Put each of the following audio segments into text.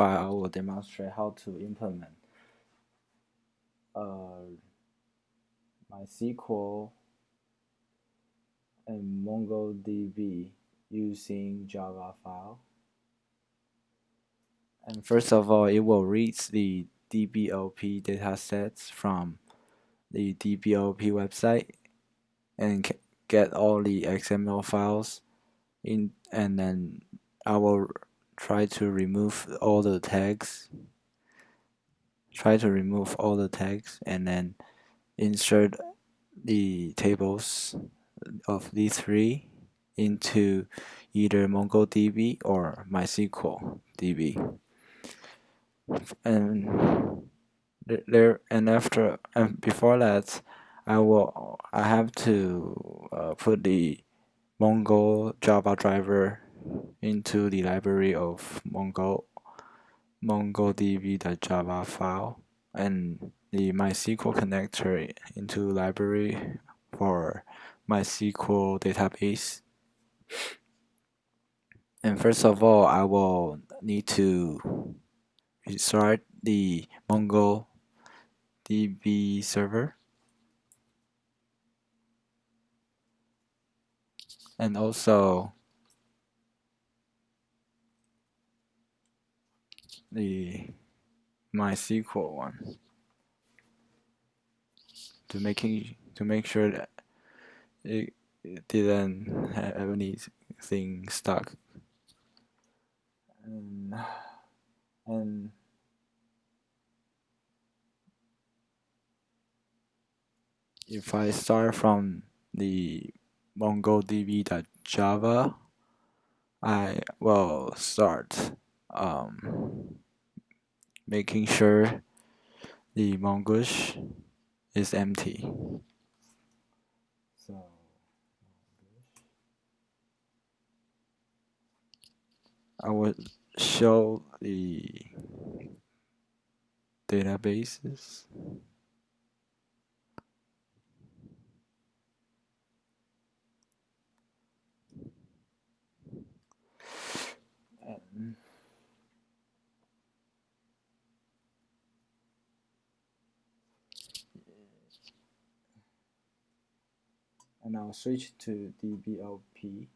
but I will demonstrate how to implement MySQL and MongoDB using Java file. And first of all, it will read the DBOP datasets from the DBOP website and get all the XML files in, and then I will try to remove all the tags. And then insert the tables of these three into either MongoDB or MySQL DB. And before that, I have to put the Mongo Java driver into the library of MongoDB.java file, and the MySQL connector into library for MySQL database. And first of all, I will need to restart the MongoDB server, and also the MySQL one to make sure that it didn't have anything stuck. And if I start from the MongoDB.java, I will start making sure the mongoose is empty. So I will show the databases. And I'll switch to DBOP.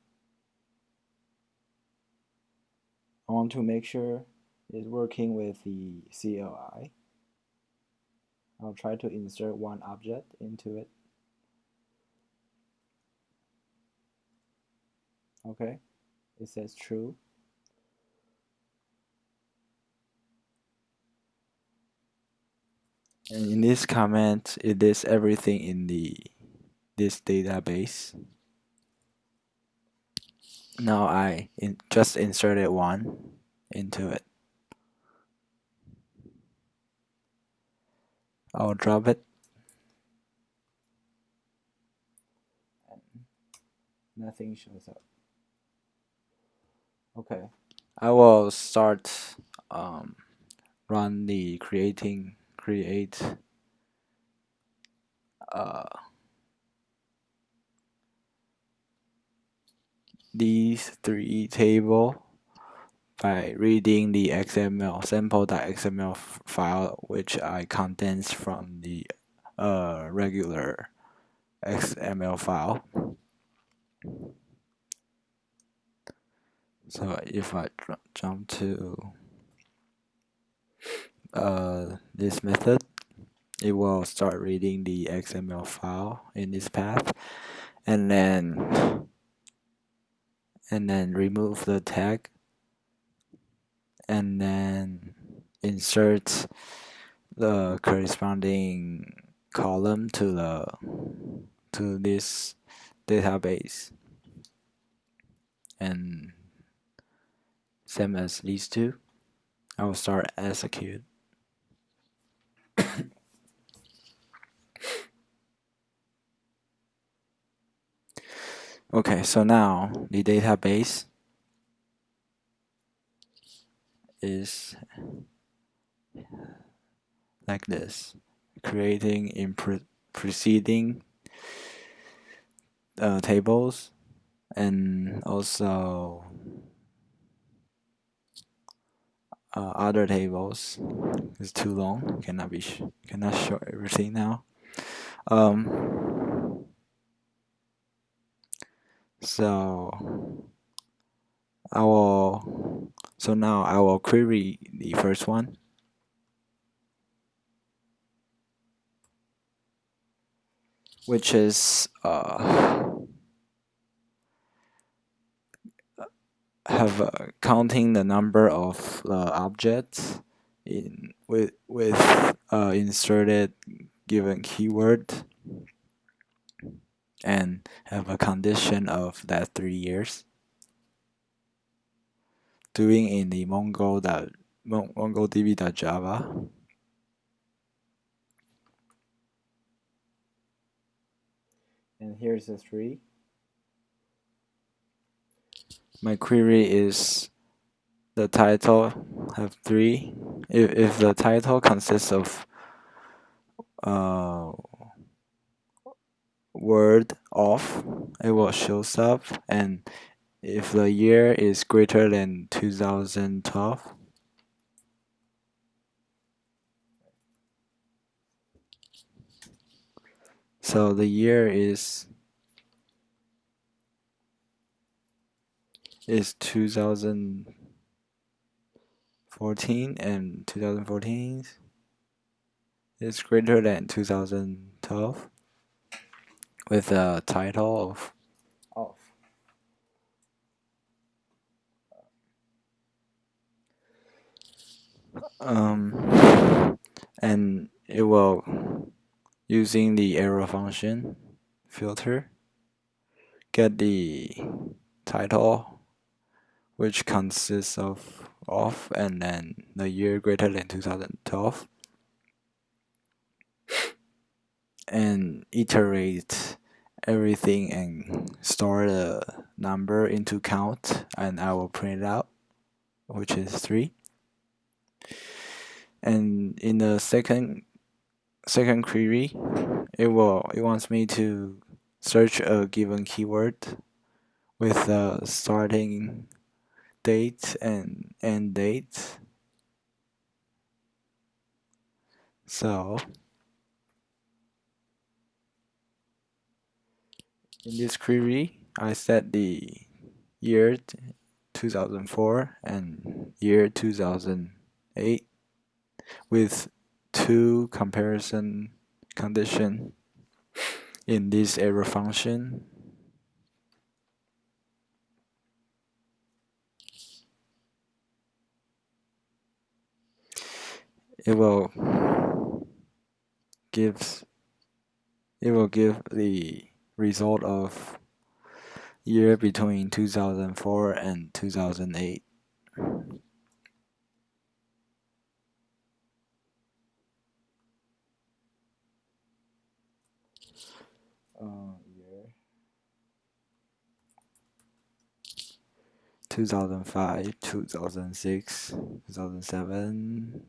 I want to make sure it's working with the CLI. I'll try to insert one object into it. Okay, it says true. And in this comment, it is everything in this database. Now I just inserted one into it. I'll drop it. And nothing shows up. Okay, I will start run the create these three table by reading the XML sample.xml file, which I condensed from the regular XML file. So if I jump to this method, it will start reading the XML file in this path, and then remove the tag, and then insert the corresponding column to this database, and same as these two, I will start execute. Okay, so now the database is like this, creating in preceding tables, and also other tables. It's too long. Cannot show everything now. So I will. So now I will query the first one, which is have counting the number of objects in with inserted given keyword, and have a condition of that 3 years. Doing in the MongoDB.java. And here's the 3. My query is the title have 3. If the title consists of word off, it will show up, and if the year is greater than 2012, so the year is 2014, and 2014 is greater than 2012 with a title of off. And it will, using the arrow function filter, get the title, which consists of off and then the year greater than 2012, and iterate everything and store the number into count, and I will print it out, which is 3. And in the second query, it wants me to search a given keyword with the starting date and end date. So in this query, I set the year 2004 and year 2008 with 2 comparison condition in this arrow function. It will give the result of year between 2004 and 2008. Year 2005, 2006, 2007,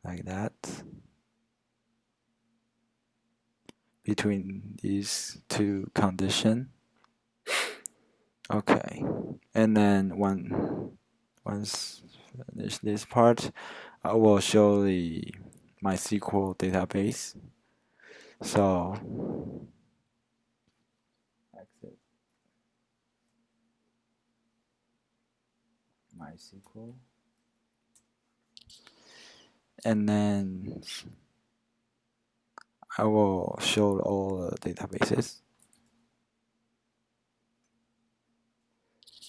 like that. Between these 2 conditions. Okay, and then once finish this part, I will show the MySQL database. So exit MySQL, and then I will show all the databases.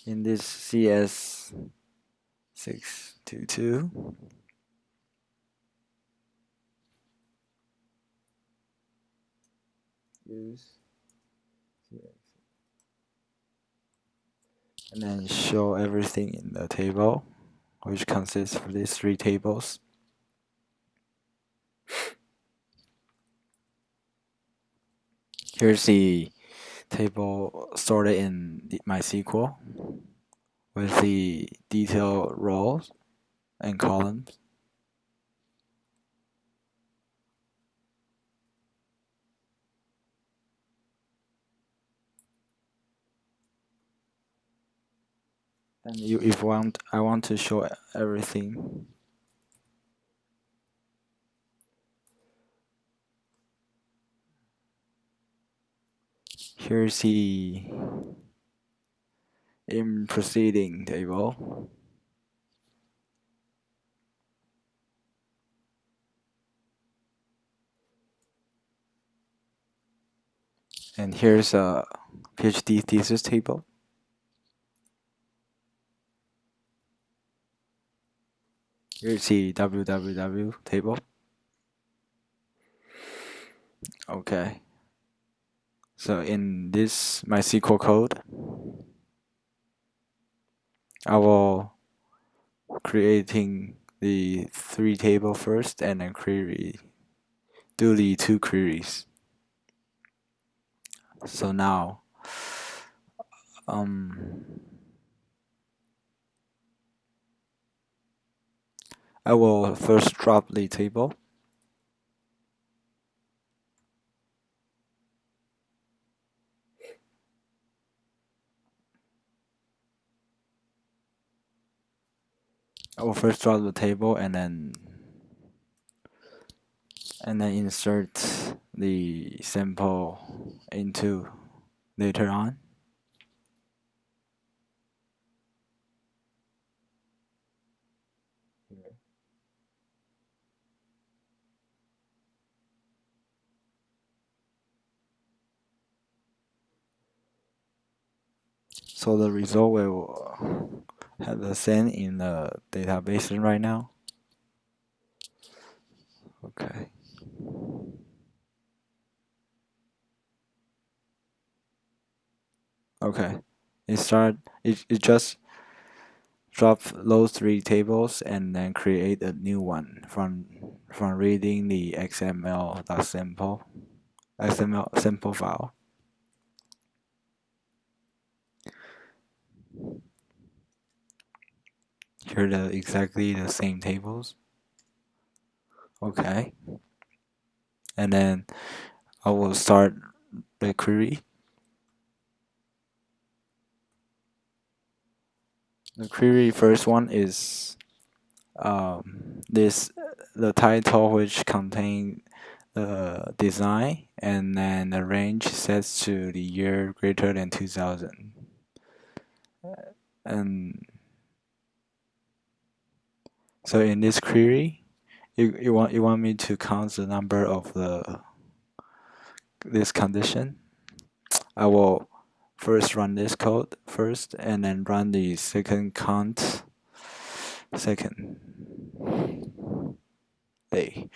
In this CS622, use and then show everything in the table, which consists of these 3 tables. Here's the table sorted in MySQL with the detailed rows and columns. And if I want to show everything. Here's the in proceeding table. And here's a PhD thesis table. Here's the www table. Okay. So in this MySQL code, I will creating the 3 table first and then do the 2 queries. So now, I will first drop the table. I will first drop the table and then insert the sample into later on. So the result will have the same in the database right now. Okay. Okay. It just drop those 3 tables and then create a new one from reading the XML sample file. Here are exactly the same tables. Okay. And then I will start the query. The query first one is the title which contain the design, and then the range sets to the year greater than 2000. And so in this query, you want me to count the number of this condition. I will first run this code first, and then run the second count second day.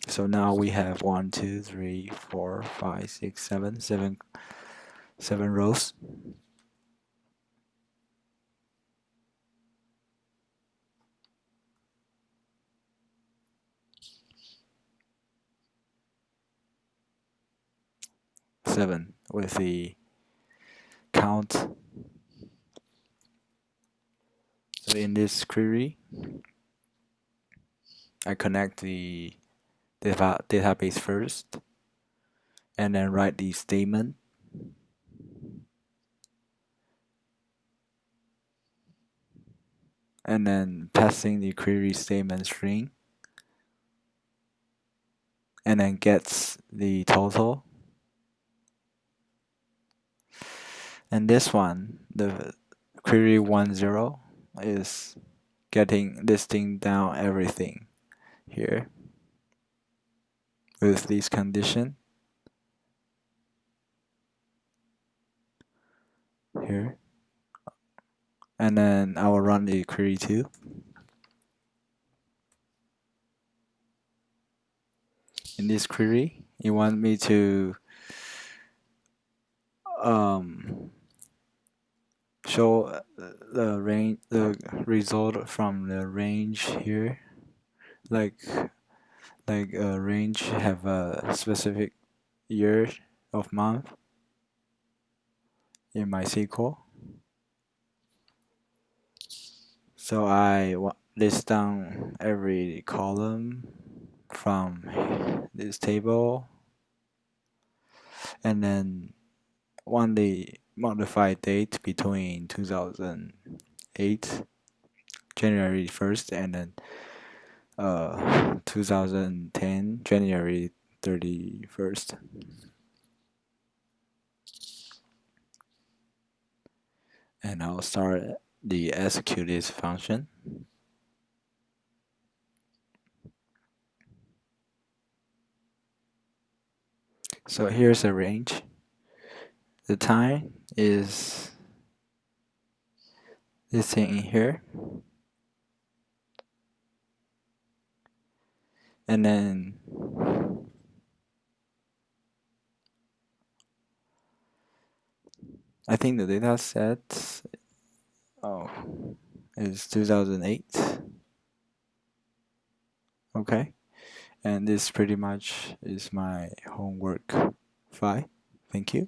So now we have 1, 2, 3, 4, 5, 6, 7 rows. Seven with the count. So in this query, I connect the database first, and then write the statement. And then passing the query statement string, and then gets the total. And this one, the query 10, is listing down everything here with this condition here. And then I will run the query 2. In this query, you want me to show the result from the range here, like a range have a specific year of month in MySQL. So I list down every column from this table, and then modified date between 2008 January 1st and then 2010 January 31st. And I'll start the execute this function. So here's a range. The time is this thing in here. And then I think the data set is 2008. Okay. And this pretty much is my homework file. Thank you.